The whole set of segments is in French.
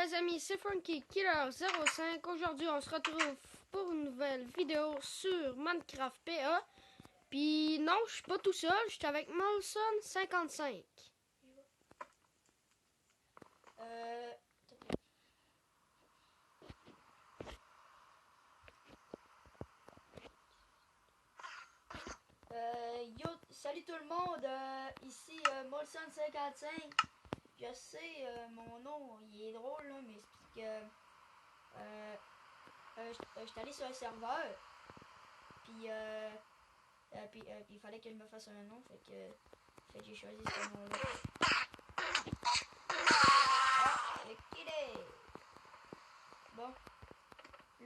les amis, c'est Frankie Killer 05. Aujourd'hui, on se retrouve pour une nouvelle vidéo sur Minecraft PA. Puis non, je suis pas tout seul, je suis avec Molson 55. Yo, salut tout le monde, ici Molson 55. Je sais, mon nom il est drôle là, mais c'est parce que j'étais allé sur un serveur, puis il fallait que je me fasse un nom, fait que j'ai choisi ce nom-là. Ah, qu'il est. Bon,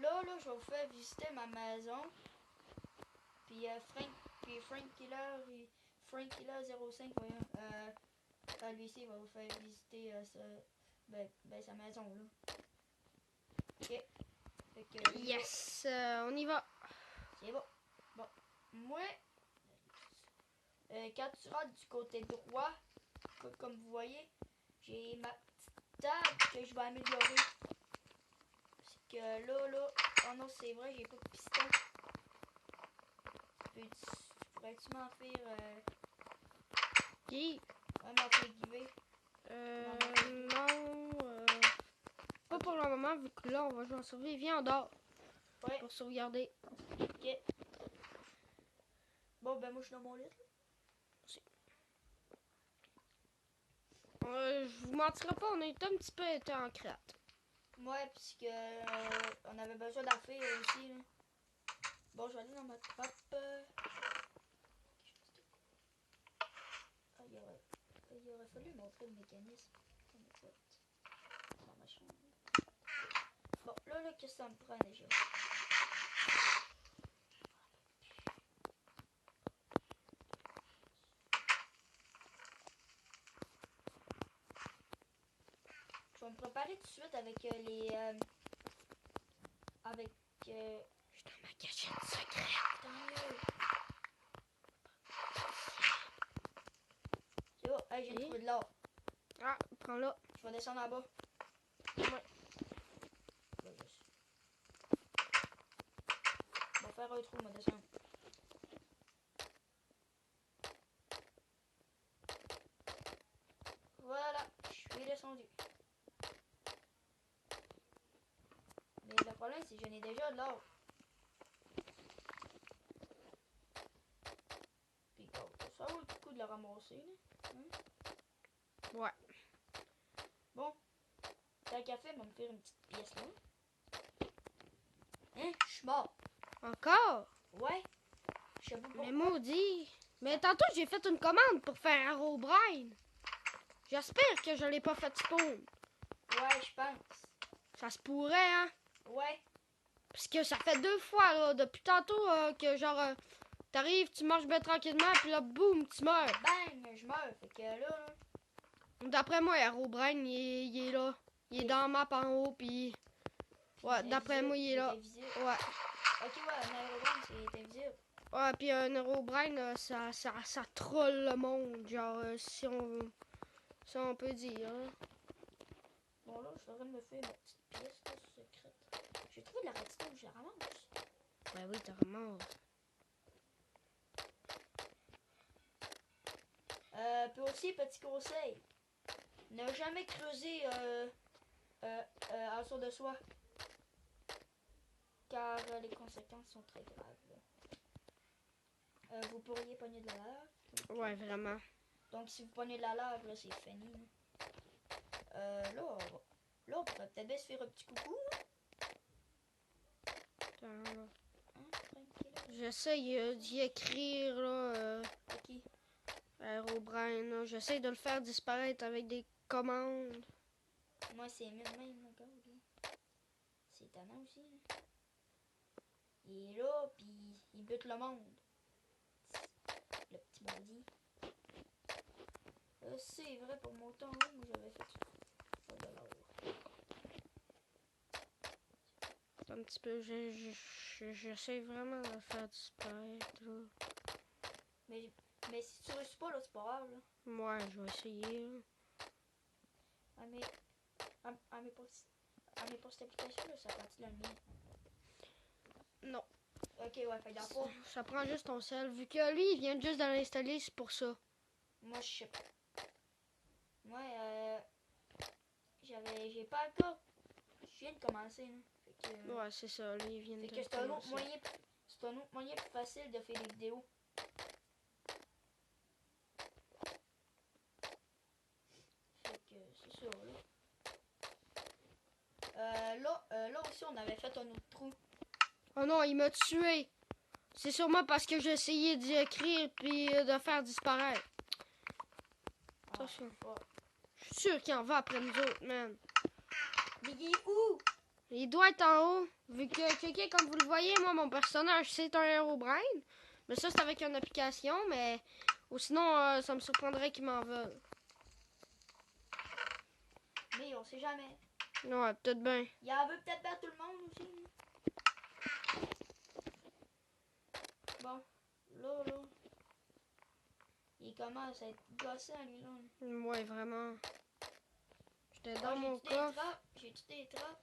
là, je vais vous faire visiter ma maison, puis Frank Killer 05, voyons, lui ici, il va vous faire visiter sa maison là. Ok. Fait que, Yes, on y va. c'est bon. Bon. Moi, quand tu rentres du côté droit, comme vous voyez, j'ai ma petite table que je vais améliorer. Parce que là, oh non, c'est vrai, j'ai pas de piston. Pourrais-tu m'en faire, Qui? m'en faire giver? Non, pas pour le moment, vu que là, on va jouer en survie. Viens, on dort Ouais, pour sauvegarder. ok. Bon, ben moi, je suis dans mon lit. Je vous mentirai pas, on est un petit peu été en crête. Ouais, puisque on avait besoin d'affaires aussi. Là. Bon, je vais aller dans ma trappe. Il aurait fallu montrer le mécanisme. Dans ma chambre. Bon, là, qu'est-ce que ça me prend déjà? Je vais me préparer tout de suite avec avec. Je suis dans ma cachette secrète. Tant mieux. C'est bon, hey, j'ai trouvé de l'or. Ah, prends-la. Je vais descendre en bas. Ouais. On va faire un trou, on va descendre. Voilà, je suis descendu. Mais le problème, c'est que j'en ai déjà de l'or. Puis ça vaut le coup de le ramasser, là. Hein? Ouais. Bon, tant qu'à faire, on va me faire une petite pièce là. Hein? Je suis mort. Encore? Ouais. Je sais pas pourquoi. Mais maudit. Mais tantôt, j'ai fait une commande pour faire Herobrine. J'espère que je l'ai pas fait spawn. Ouais, je pense. Ça se pourrait, hein? Ouais. Parce que ça fait 2 fois, là, depuis tantôt, que genre, t'arrives, tu marches bien tranquillement, puis là, boum, tu meurs. Bang, je meurs. Fait que là. D'après moi, Herobrine, il est là. Il est dans la map en haut, puis... Ouais, d'après moi, il est là. Invisible. Ouais. Ok, ouais, un aérodrome, c'est invisible. Ouais, puis un Herobrine, ça troll le monde, genre, si on peut dire. Hein. Bon, là, je suis en train de me faire ma petite pièce là, secrète. J'ai trouvé de la redstone, je la ramasse. Ben oui, t'as vraiment... Puis aussi, petit conseil. Ne jamais creuser en dessous de soi. Car les conséquences sont très graves. Vous pourriez pogner de la lave. Ouais, vraiment. Donc, si vous pognez de la lave, là, c'est fini. Là, on pourrait peut-être bien se faire un petit coucou. Attends, là. Hein, tranquille. J'essaye d'y écrire, là, Ok. Herobrine, là. J'essaye de le faire disparaître avec des commandes. Moi, c'est même regarde, là. C'est étonnant aussi. Là. Il est là, puis il bute le monde. Le petit bandit. C'est vrai, pour mon temps, moi, j'avais fait ça de l'or. Un petit peu, j'essaie vraiment de le faire disparaître, là. Mais si tu réussis pas, là, c'est pas grave, là. Ouais, je vais essayer, là. En mais pour cette application, là, ça partit dans le mien. Non. Ok, ouais, fait que dans le fond, Ça prend juste ton sel. Vu que lui, il vient juste de l'installer, c'est pour ça. moi, je sais pas. Moi, j'ai pas encore. Je viens de commencer, là. Fait que, Ouais, c'est ça. Lui, il vient fait de que c'est un autre commencer. moyen. C'est un autre moyen plus facile de faire des vidéos. Fait que c'est ça, là. Là aussi, on avait fait un autre trou. Oh non, il m'a tué. C'est sûrement parce que j'ai essayé d'écrire puis de faire disparaître. Attention. Ah, Je suis sûr qu'il en va après nous autres, man. mais il est où? Il doit être en haut. Vu que, checker, comme vous le voyez, moi, mon personnage, c'est un Herobrine. Mais ça, c'est avec une application, mais... Ou sinon, ça me surprendrait qu'il m'en vole. Mais on sait jamais. Ouais, peut-être bien. Il en veut peut-être battre tout le monde aussi. Bon, là. Il commence à être gossant, lui, là. Ouais, vraiment. J'étais dans Ah, mon j'ai-tu des coffre. trappes? J'ai-tu des trappes?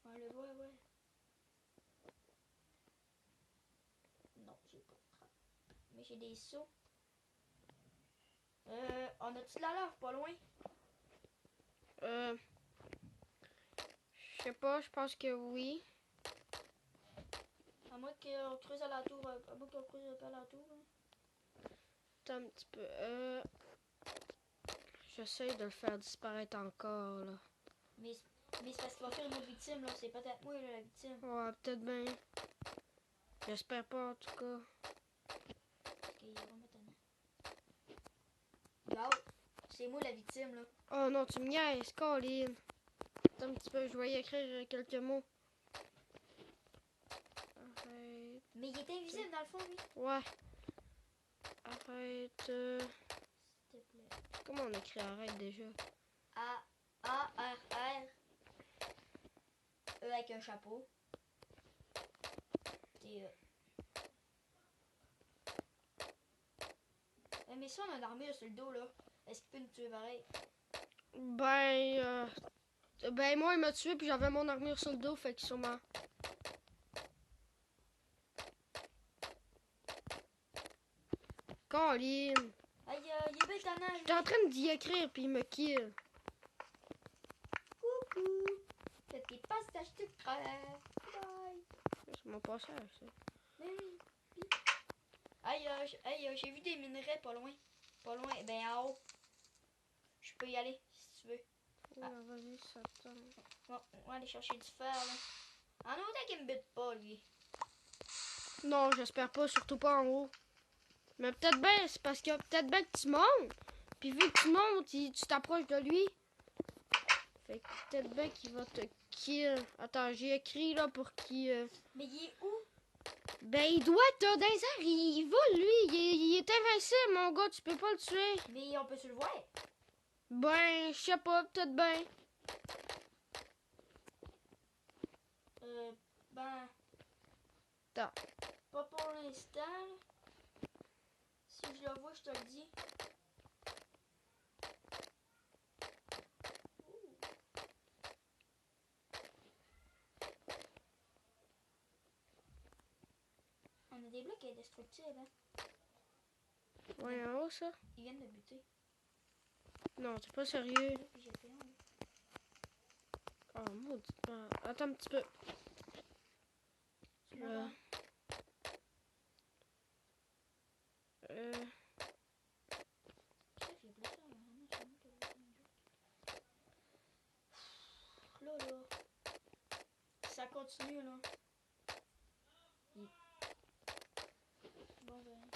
On le voit, ouais. Non, j'ai pas de trappes. Mais j'ai des sauts. On a-tu de la lave pas loin? Je sais pas, je pense que oui. À moins qu'on creuse à la tour. À moins qu'on creuse un peu à la tour. Hein. Attends un petit peu. J'essaie de le faire disparaître encore, là. Mais c'est parce qu'il va faire une autre victime, là. C'est peut-être moi, là, la victime. Ouais, peut-être bien. J'espère pas, en tout cas. Ok, il va mettre un. Wow, c'est moi la victime, là. Oh non, tu me niaises, Colin. Attends un petit peu, je vais y écrire quelques mots. Arrête. Mais il est invisible dans le fond, lui. Ouais. Arrête. S'il te plaît. Comment on écrit arrête déjà? A-R-R. E avec un chapeau. T-E. Mais si on a une armure sur le dos, là, est-ce qu'il peut nous tuer pareil? Ben, moi, il m'a tué, puis j'avais mon armure sur le dos, fait que sûrement. Colin. Aïe, il est belle ta nage. J'étais en train d'y écrire, puis il me kill. Coucou. Fais tes passages de crève. Bye. C'est mon passage, ça. Aïe, j'ai vu des minerais pas loin. Pas loin, ben en haut. Je peux y aller, si tu veux. Ouais, vas-y, ça tombe. Bon, on va aller chercher du fer, là. En autant qu'il me bute pas, lui. Non, j'espère pas, surtout pas en haut. Mais peut-être bien, c'est parce que peut-être bien que tu montes. Puis vu que tu montes, tu t'approches de lui. Fait que peut-être bien qu'il va te kill. Attends, j'ai écrit là pour qu'il... Mais il est où? Ben, il doit être dans les airs. Il vole, lui. Il est invincible, mon gars. Tu peux pas le tuer. Mais on peut se le voir. Ben, je sais pas, peut-être bien. Ben... Attends. Pas pour l'instant. Si je le vois, je te le dis. On a des blocs indestructibles, hein. Ouais, en haut, ça? Ils viennent de buter. Non, t'es pas sérieux. J'ai fait un. Oh, maudit. Attends un petit peu. Tu m'entends? Chef, il y a plus ça, là. Là. Ça continue, là. Bon, ben.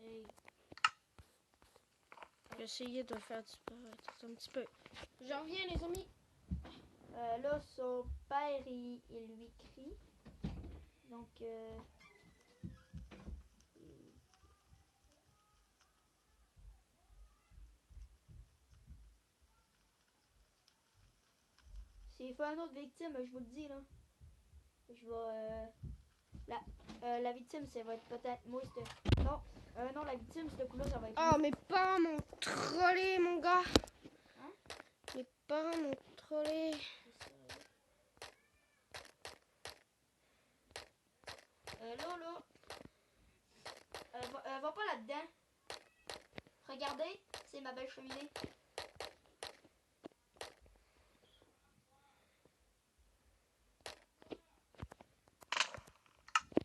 Hey. J'ai essayé de le faire disparaître. Attends un petit peu. J'en reviens, les amis. Là, son père, il lui crie. Donc, s'il fait une autre victime, je vous le dis, là. Je vais... la victime, ça va être peut-être moi. Non, la victime, ce coup-là, ça va être Oh, moi. mais pas mon trollé, parents m'ont trollé. Lolo. Va pas là-dedans. Regardez, c'est ma belle cheminée.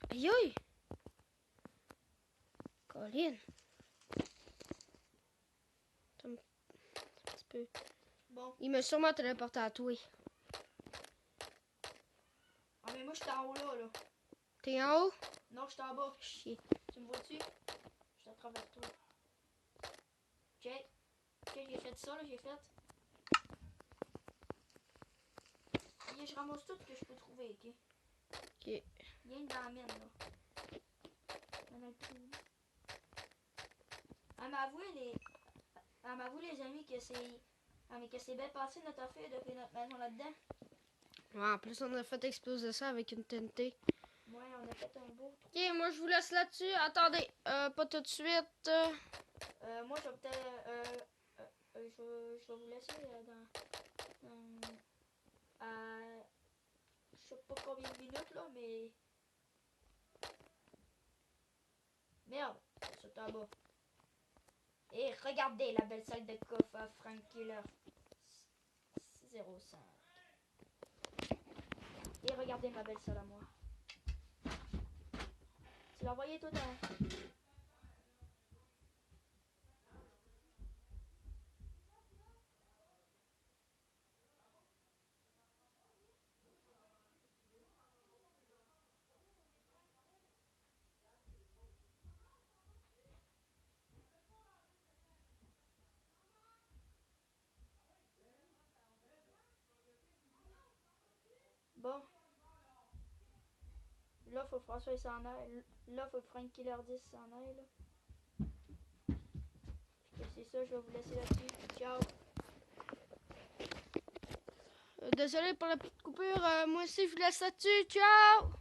Aïe aïe! Colline! Attends un petit peu. Bon. Il m'a sûrement téléporté à toi. Ah, mais moi, je suis en haut là. T'es en haut? Non, je suis en bas. Chier. Tu me vois-tu? Je suis à travers toi. Ok. Ok, j'ai fait ça, là, j'ai fait. Et je ramasse tout ce que je peux trouver, ok? Ok. Viens dans la mine, là. Dans le trou. Elle m'avoue, les amis, que c'est... Ah, mais que c'est bien passé notre affaire de faire notre maison là-dedans. Ouais, en plus, on a fait exploser ça avec une TNT. Ouais, on a fait un beau trou. Ok, moi, je vous laisse là-dessus. Attendez, pas tout de suite. Moi, je vais peut-être... je vais vous laisser je sais pas combien de minutes, là, mais... Merde, c'est en bas. Et regardez la belle salle de coffre à Frank Killer. 05. Et regardez ma belle salle à moi. Tu l'as envoyé tout à l'heure. Bon. Là, faut François s'en aille. Là, faut Frank Killer 10 s'en aille, là. Puis que c'est ça, je vais vous laisser là-dessus. Ciao. Désolé pour la petite coupure. Moi aussi, je vous laisse là-dessus. Ciao!